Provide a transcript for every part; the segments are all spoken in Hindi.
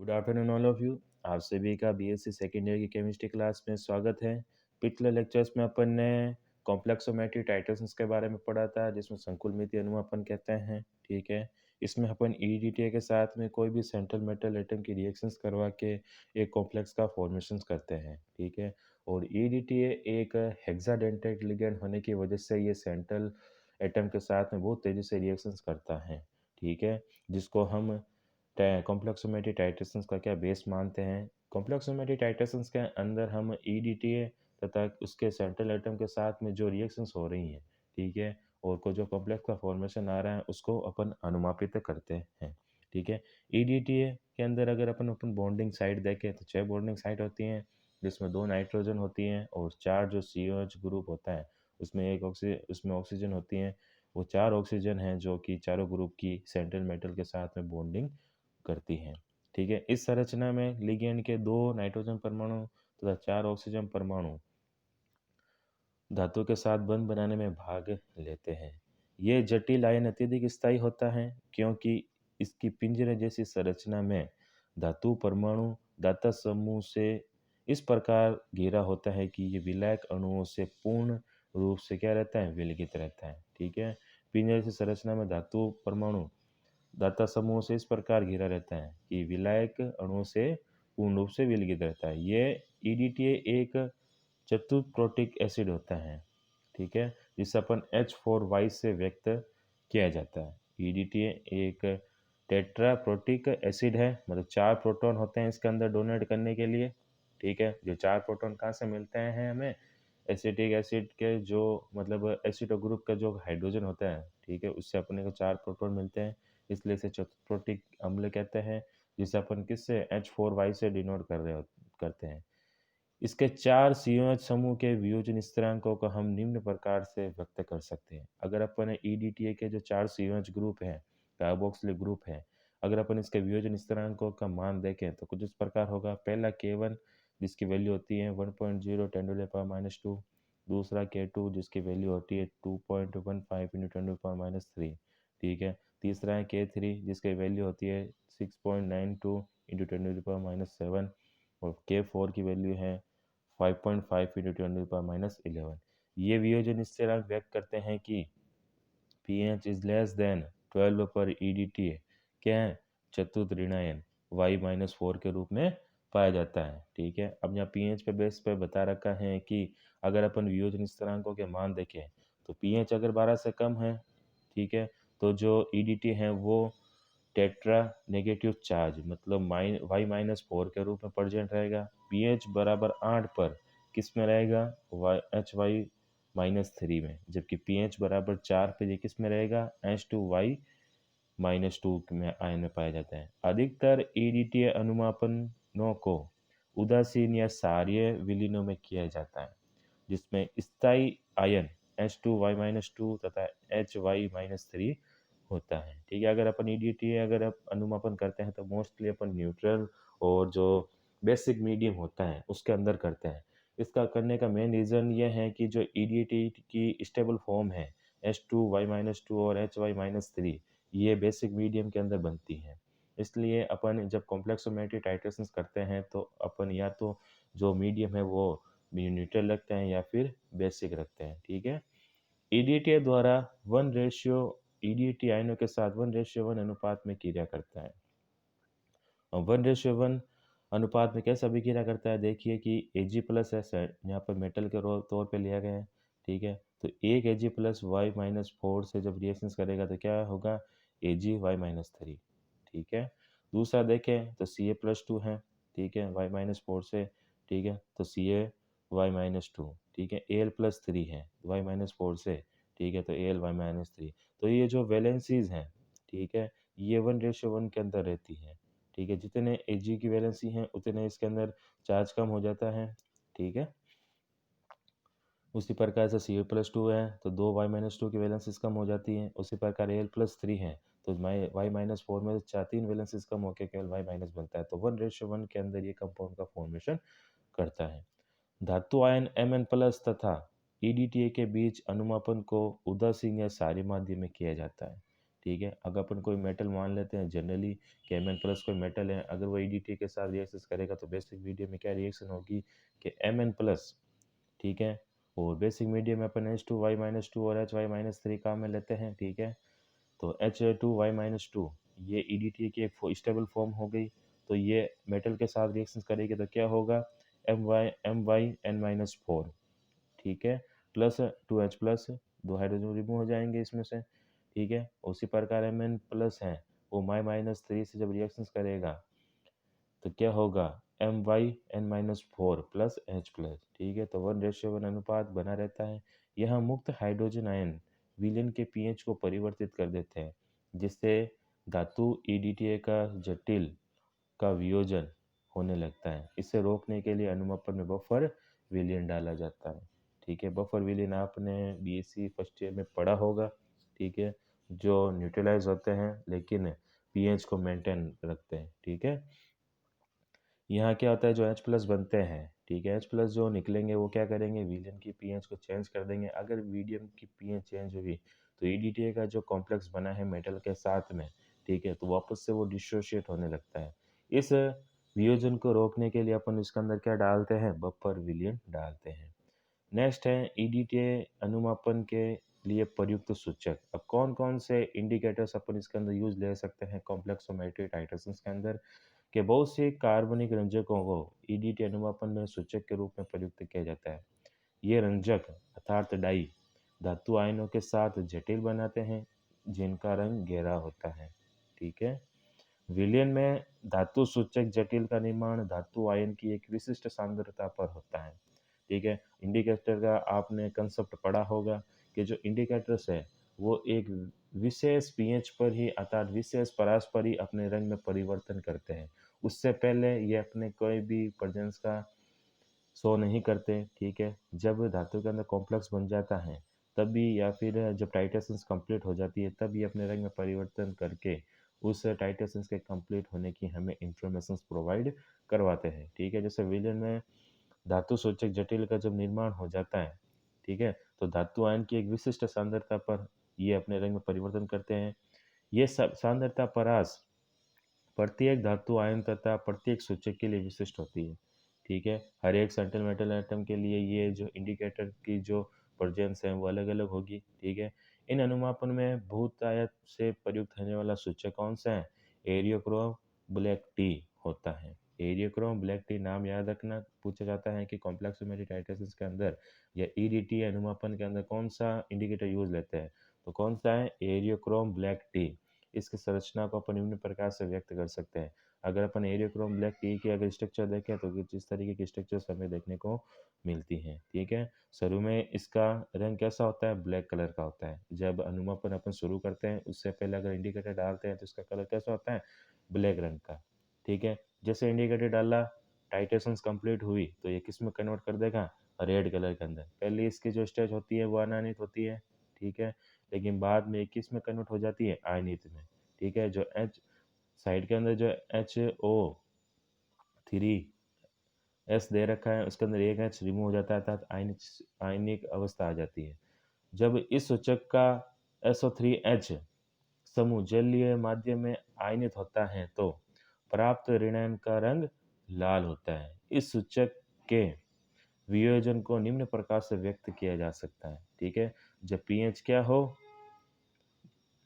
Good afternoon all of you. आप सभी का बीएससी सेकेंड ईयर की केमिस्ट्री क्लास में स्वागत है। पिछले लेक्चर्स में अपन ने कॉम्प्लेक्सोमेट्री टाइट्रेशंस के बारे में पढ़ा था, जिसमें संकुलमिति अणु अपन कहते हैं। ठीक है, इसमें अपन ईडीटी के साथ में कोई भी सेंट्रल मेटल एटम की रिएक्शंस करवा के एक कॉम्प्लेक्स का फॉर्मेशन करते हैं। ठीक है, और ईडीटी एक हेक्साडेंटेट लिगेंड होने की वजह से ये सेंट्रल एटम के साथ में बहुत तेज़ी से रिएक्शंस करता है। ठीक है, जिसको हम कॉम्प्लेक्सोमेट्री टाइट्रेशंस का क्या बेस मानते हैं। कॉम्प्लेक्सोमेट्री टाइट्रेशंस के अंदर हम ईडीटीए तथा उसके सेंट्रल एटम के साथ में जो रिएक्शंस हो रही हैं, ठीक है, और को जो कॉम्प्लेक्स का फॉर्मेशन आ रहा है उसको अपन अनुमापित करते हैं। ठीक है, ईडीटीए के अंदर अगर अपन बॉन्डिंग साइट देखें तो 6 बॉन्डिंग साइट होती हैं, जिसमें 2 नाइट्रोजन होती हैं और 4 जो COH ग्रुप होता है उसमें ऑक्सीजन होती हैं। वो 4 ऑक्सीजन हैं जो कि चारों ग्रुप की सेंट्रल मेटल के साथ में बॉन्डिंग करती हैं। ठीक है, इस संरचना में लिगेंड के 2 नाइट्रोजन परमाणु तथा 4 ऑक्सीजन परमाणु धातु के साथ बंध बनाने में भाग लेते हैं। ये जटिल आयन अत्यधिक स्थायी होता है क्योंकि इसकी पिंजरे जैसी संरचना में धातु परमाणु दाता समूह से इस प्रकार घिरा होता है कि ये विलायक अणुओं से पूर्ण रूप से क्या रहता है, विलगित रहता है। ठीक है, पिंजरे जैसी संरचना में धातु परमाणु दाता समूह से इस प्रकार घिरा रहता है कि विलायक अणुओं से पूर्ण रूप से विलगित रहता है। ये ईडीटीए एक चतुप्रोटिक एसिड होता है। ठीक है, जिसे अपन H4 से व्यक्त किया जाता है। ईडीटीए एक टेट्राप्रोटिक एसिड है, मतलब 4 प्रोटॉन होते हैं इसके अंदर डोनेट करने के लिए। ठीक है, जो 4 प्रोटॉन कहाँ से मिलते हैं हमें, एसिटिक एसिड के जो मतलब एसिडो ग्रुप का जो हाइड्रोजन होता है, ठीक है, उससे अपने को 4 प्रोटॉन मिलते हैं, इसलिए इसे चतुप्रोटिक अम्ल कहते हैं, जिसे अपन किससे H4 से डिनोट करते हैं। इसके 4 COH समूह के वियोजन स्थिरांकों को हम निम्न प्रकार से व्यक्त कर सकते हैं। अगर अपन ईडीटीए के जो 4 COH ग्रुप हैं, कार्बोक्सिल ग्रुप हैं, अगर अपन इसके वियोजन स्थिरांकों का मान देखें तो कुछ इस प्रकार होगा। पहला K1 जिसकी वैल्यू होती है 1.0 10⁻², दूसरा K2 जिसकी वैल्यू होती है 2.15 × 10⁻3। ठीक है, तीसरा है K3 जिसकी वैल्यू होती है 6.92 × 10⁻7 और K4 की वैल्यू है 5.5 × 10⁻11। ये वियोजन स्थिरांक व्यक्त करते हैं कि pH इज लेस देन 12 पर ईडीटी क्या है, चतुर्थ ऋणायन Y-4 के रूप में पाया जाता है। ठीक है, अब यहाँ pH पे बेस पे बता रखा है कि अगर अपन वियोजन स्थिरांकों के मान देखें तो pH अगर 12 से कम है, ठीक है, तो जो ईडीटी है वो टेट्रा नेगेटिव चार्ज मतलब Y-4 के रूप में प्रेजेंट रहेगा। pH बराबर 8 पर किस में रहेगा, HY-3 में, जबकि pH बराबर 4 पे ये किस में रहेगा, H2Y-2 में आयन में पाया जाता है। अधिकतर ईडीटी अनुमापनों को उदासीन या क्षारीय विलीनों में किया जाता है, जिसमें स्थायी आयन H2Y-2 तथा HY-3 होता है। ठीक है, अगर अपन ईडीटी अगर आप अनुमापन करते हैं तो मोस्टली अपन न्यूट्रल और जो बेसिक मीडियम होता है उसके अंदर करते हैं। इसका करने का मेन रीज़न ये है कि जो ईडीटी की स्टेबल फॉर्म है H2Y-2 और HY-3 ये बेसिक मीडियम के अंदर बनती हैं। इसलिए अपन जब कॉम्प्लेक्सोमेट्री टाइट्रेशंस करते हैं तो अपन या तो जो मीडियम है वो न्यूट्रल रखते हैं या फिर बेसिक रखते हैं। ठीक है, ईडीटी द्वारा 1 ईडीटी आयनों के साथ 1:1 अनुपात में क्रिया करता है। और 1:1 अनुपात में कैसा अभिक्रिया करता है, देखिए कि Ag प्लस है सर, यहाँ पर मेटल के तौर पे लिया गया है। ठीक है, तो एक Ag प्लस Y-4 से जब रिएक्शंस करेगा तो क्या होगा, AgY-3। ठीक है, दूसरा देखें तो Ca+2 है। ठीक है, Y-4 से। ठीक है, तो CaY-2। ठीक है, Al+3 है Y-4 से। ठीक है, तो Al-Y-3। तो ये जो वैलेंसीज हैं, ठीक है, ये 1:1 के अंदर रहती है। ठीक है, जितने Ag की वैलेंसी हैं उतने इसके अंदर चार्ज कम हो जाता है। ठीक है, उसी प्रकार से Ca+2 है तो 2 Y-2 की वैलेंसीज कम हो जाती हैं। उसी प्रकार Al+3 है तो Y-4 में 3 वैलेंसीज कम होकर केवल Y- बनता है। तो 1:1 के अंदर ये कंपाउंड का फॉर्मेशन करता है। धातु आयन Mn+ तथा ईडीटीए के बीच अनुमापन को उदासीन या क्षारीय माध्यम में किया जाता है। ठीक है। अगर अपन कोई मेटल मान लेते हैं जनरली कि Mn+ कोई मेटल है, अगर वो EDTA के साथ रिएक्शंस करेगा तो बेसिक मीडियम में क्या रिएक्शन होगी कि Mn+, ठीक है, और बेसिक मीडियम में अपन H2Y-2 और Hy-3 काम में लेते हैं, ठीक है। तो H2Y-2 ये EDTA की एक स्टेबल फॉर्म हो गई, तो ये मेटल के साथ रिएक्शंस करेगी तो क्या होगा MyN-4, ठीक है, प्लस 2H+, दो हाइड्रोजन रिमूव हो जाएंगे इसमें से, ठीक है। उसी प्रकार Mn+ है, वो -3 से जब रिएक्शंस करेगा तो क्या होगा MyN-4 प्लस H+, ठीक है। तो 1:1 अनुपात बना रहता है। यहाँ मुक्त हाइड्रोजन आयन विलयन के पीएच को परिवर्तित कर देते हैं, जिससे धातु EDTA का जटिल का वियोजन होने लगता है। इसे रोकने के लिए अनुमापन में बफर विलयन डाला जाता है, ठीक है। बफर विलयन आपने BSc फर्स्ट ईयर में पढ़ा होगा, ठीक है, जो न्यूट्रलाइज होते हैं लेकिन पीएच को मेंटेन रखते हैं, ठीक है। यहाँ क्या होता है जो H+ बनते हैं, ठीक है, H+ जो निकलेंगे वो क्या करेंगे विलयन की पीएच को चेंज कर देंगे। अगर मीडियम की पीएच चेंज हुई तो EDTA का जो कॉम्प्लेक्स बना है मेटल के साथ में, ठीक है, तो वापस से वो डिसोशिएट होने लगता है। इस वियोजन को रोकने के लिए अपन इसके अंदर क्या डालते हैं, बफर विलयन डालते हैं। नेक्स्ट है EDTA अनुमापन के लिए प्रयुक्त सूचक। अब कौन कौन से इंडिकेटर्स अपन इसके अंदर यूज ले सकते हैं कॉम्प्लेक्सोमेट्री टाइट्रेशंस के अंदर, के बहुत से कार्बनिक रंजकों को EDTA अनुमापन में सूचक के रूप में प्रयुक्त किया जाता है। ये रंजक अर्थात डाई धातु आयनों के साथ जटिल बनाते हैं जिनका रंग गहरा होता है, ठीक है। विलयन में धातु सूचक जटिल का निर्माण धातु आयन की एक विशिष्ट सांद्रता पर होता है, ठीक है। इंडिकेटर का आपने कंसेप्ट पढ़ा होगा कि जो इंडिकेटर्स है वो एक विशेष पीएच पर ही अर्थात विशेष परास पर ही अपने रंग में परिवर्तन करते हैं। उससे पहले ये अपने कोई भी प्रेजेंस का शो नहीं करते, ठीक है। जब धातु के अंदर कॉम्प्लेक्स बन जाता है तभी या फिर जब टाइटेशंस कंप्लीट हो जाती है तब ये अपने रंग में परिवर्तन करके उस टाइटेशंस के कंप्लीट होने की हमें इंफॉर्मेशन प्रोवाइड करवाते हैं, ठीक है। जैसे विलयन में धातु सूचक जटिल का जब निर्माण हो जाता है, ठीक है, तो धातु आयन की एक विशिष्ट सांद्रता पर ये अपने रंग में परिवर्तन करते हैं। ये सब सांद्रता परास प्रत्येक धातु आयन तथा प्रत्येक सूचक के लिए विशिष्ट होती है, ठीक है। हर एक सेंट्रल मेटल एटम के लिए ये जो इंडिकेटर की जो प्रेजेंस है वो अलग अलग होगी, ठीक है। इन अनुमापन में बहुतायत से प्रयुक्त होने वाला सूचक कौन सा है, एरियोक्रोम ब्लैक टी होता है। एरियोक्रोम ब्लैक टी नाम याद रखना, पूछा जाता है कि कॉम्प्लेक्सोमेट्री टाइट्रेशंस के अंदर या EDTA अनुमापन के अंदर कौन सा इंडिकेटर यूज लेते हैं, तो कौन सा है, एरियोक्रोम ब्लैक टी। इसकी संरचना को अपन निम्न प्रकार से व्यक्त कर सकते हैं। अगर अपन एरियोक्रोम ब्लैक टी की अगर स्ट्रक्चर देखें तो जिस तरीके की स्ट्रक्चर्स हमें देखने को मिलती हैं, ठीक है। शुरू में इसका रंग कैसा होता है, ब्लैक कलर का होता है। जब अनुमापन अपन शुरू करते हैं उससे पहले अगर इंडिकेटर डालते हैं तो इसका कलर कैसा होता है, ब्लैक रंग का, ठीक है। जैसे इंडिकेटर डाला, टाइटेशंस कंप्लीट हुई तो ये किस में कन्वर्ट कर देगा, रेड कलर के अंदर। पहले इसकी जो स्टेज होती है वो अनायनित होती है, ठीक है, लेकिन बाद में किस में कन्वर्ट हो जाती है, आयनित में, ठीक है। जो एच साइड के अंदर जो HO3 एस दे रखा है उसके अंदर एक एच रिमूव हो जाता है अर्थात आयनिक अवस्था आ जाती है। जब इस सूचक का SO3H समूह जलीय माध्यम में आयनित होता है तो प्राप्त ऋणायन का रंग लाल होता है। इस सूचक के वियोजन को निम्न प्रकार से व्यक्त किया जा सकता है, ठीक है। जब पीएच क्या हो,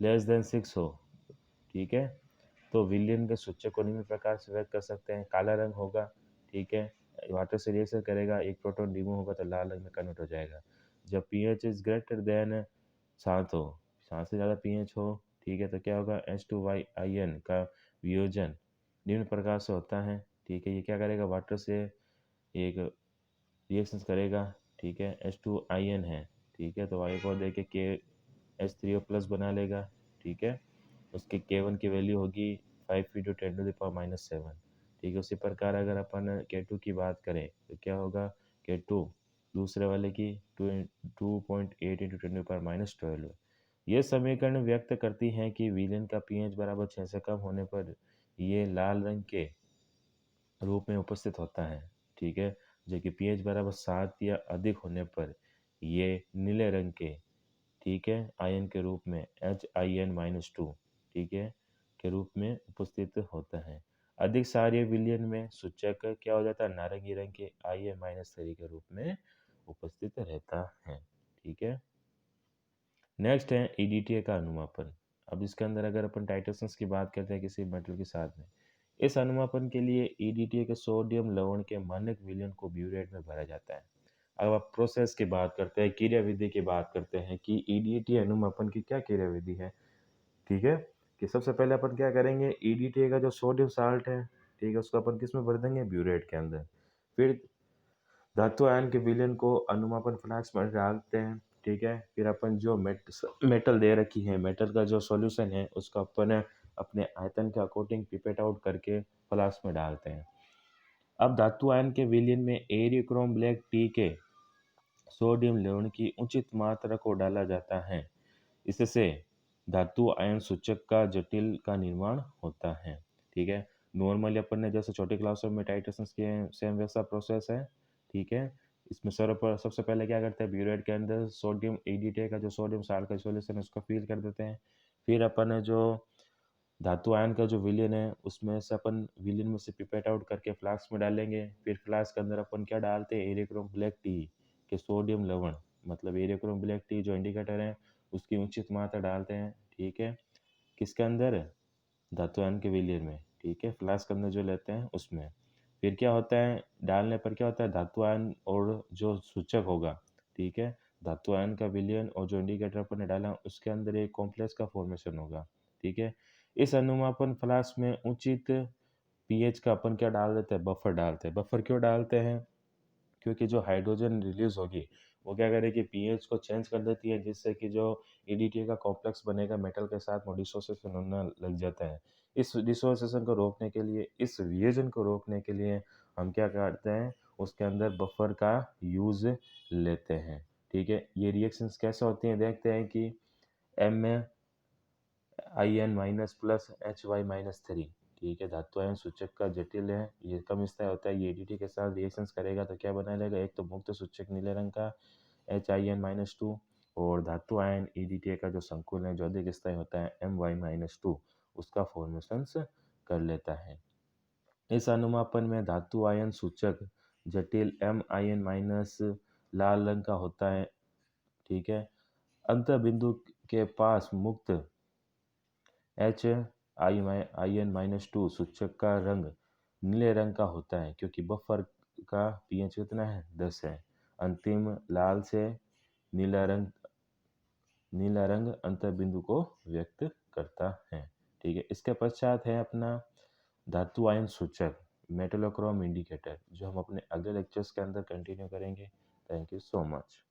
<<6 हो, ठीक है, तो विलयन के सूचक को निम्न प्रकार से व्यक्त कर सकते हैं। काला रंग होगा, ठीक है, वाटर से रिएक्शन करेगा, एक प्रोटॉन रिमूव होगा तो लाल रंग में कन्वर्ट हो जाएगा। जब पीएच इज ग्रेटर देन 7 हो, 7 से ज़्यादा पीएच हो, ठीक है, तो क्या होगा, H2Y का वियोजन निम्न प्रकार से होता है, ठीक है। ये क्या करेगा, वाटर से एक रिएक्शन करेगा, ठीक है, H2 है, ठीक है, तो वायु को देके H3O+ बना लेगा, ठीक है। उसके K1 की वैल्यू होगी 5 × 10⁻⁻7, ठीक है। उसी प्रकार अगर अपन K2 की बात करें तो क्या होगा, K2 दूसरे वाले की 2.8 × 10⁻12। ये समीकरण व्यक्त करती हैं कि विलयन का पीएच बराबर 6 से कम होने पर ये लाल रंग के रूप में उपस्थित होता है, ठीक है। जबकि पीएच बराबर 7 या अधिक होने पर ये नीले रंग के ठीक है, आयन के रूप में Hin-2, ठीक है, के रूप में उपस्थित होता है। अधिक क्षारीय विलयन में सूचक क्या हो जाता है, नारंगी रंग के In-3 के रूप में उपस्थित रहता है। ठीक है, नेक्स्ट है ईडीटीए का अनुमापन। अब इसके अंदर अगर अपन टाइट्रेशंस की बात करते हैं किसी मेटल के साथ में, इस अनुमापन के लिए ईडीटीए के सोडियम लवण के मानक विलयन को ब्यूरेट में भरा जाता है। अब आप प्रोसेस की बात करते हैं, क्रिया विधि की बात करते हैं कि ईडीटीए अनुमापन की क्या क्रिया विधि है। ठीक है, कि सबसे पहले अपन क्या करेंगे, ईडीटीए का जो सोडियम साल्ट है, ठीक है, उसको अपन किस में भर देंगे, ब्यूरेट के अंदर। फिर धातु आयन के विलयन को अनुमापन फ्लास्क में डालते हैं। ठीक है, फिर अपन जो मेटल दे रखी है, मेटल का जो सॉल्यूशन है उसको अपन अपने आयतन के अकॉर्डिंग पिपेट आउट करके फ्लास्क में डालते हैं। अब धातु आयन के विलयन में एरियोक्रोम ब्लैक टी के सोडियम लवण की उचित मात्रा को डाला जाता है। इससे धातु आयन सूचक का जटिल का निर्माण होता है। ठीक है, नॉर्मली अपन ने जैसे छोटे क्लासों में टाइट्रेशन के सेम वैसा प्रोसेस है। ठीक है, इसमें सबसे पहले क्या करते हैं, ब्यूरेट के अंदर सोडियम ईडीटी का जो सोडियम साल्ट का सॉल्यूशन है उसको फिल कर देते हैं। फिर अपन जो धातु आयन का जो विलयन है उसमें से अपन विलयन में से पिपेट आउट करके फ्लास्क में डालेंगे। फिर फ्लास्क के अंदर अपन क्या डालते हैं, एरियोक्रोम ब्लैक टी के सोडियम लवण, मतलब एरियोक्रोम ब्लैक टी जो इंडिकेटर है उसकी उचित मात्रा डालते हैं। ठीक है, किसके अंदर, धातु आयन के विलयन में। ठीक है, फ्लास्क के अंदर जो लेते हैं उसमें। फिर क्या होता है, डालने पर क्या होता है, धातु आयन और जो सूचक होगा, ठीक है, धातु आयन का विलयन और जो इंडिकेटर अपन ने डाला उसके अंदर एक कॉम्प्लेक्स का फॉर्मेशन होगा। ठीक है, इस अनुमापन फ्लास्क में उचित पीएच का अपन क्या डाल देते हैं, बफर डालते हैं। बफर क्यों डालते हैं, क्योंकि जो हाइड्रोजन रिलीज होगी वो क्या करेगी, पीएच को चेंज कर देती है, जिससे कि जो ईडीटी का कॉम्प्लेक्स बनेगा मेटल के साथ वो डिसोसिएशन होने लग जाता है। इस डिसोसिएशन को रोकने के लिए, इस वियोजन को रोकने के लिए हम क्या करते हैं, उसके अंदर बफर का यूज लेते हैं। ठीक है, ये रिएक्शंस कैसे होती हैं देखते हैं कि एम में In-+HY-3, ठीक है, धातु आयन सूचक का जटिल है, ये कम स्थायी होता है, ये एडीटी के साथ रिएक्शंस करेगा तो क्या बना लेगा, एक तो मुक्त सूचक नीले रंग का HIN-2 और धातु आयन ईडीटी का जो संकुल है जो अधिक स्थायी होता है My-2, उसका फॉर्मेशंस कर लेता है। इस अनुमापन में धातु आयन सूचक जटिल MIN- लाल रंग का होता है। ठीक है, अंत बिंदु के पास मुक्त In-2 सूचक का रंग नीले रंग का होता है, क्योंकि बफर का पीएच कितना है, 10 है। अंतिम लाल से नीला रंग अंतर बिंदु को व्यक्त करता है। ठीक है, इसके पश्चात है अपना धातु आयन सूचक मेटलोक्रोम इंडिकेटर, जो हम अपने अगले लेक्चर्स के अंदर कंटिन्यू करेंगे। Thank you so much.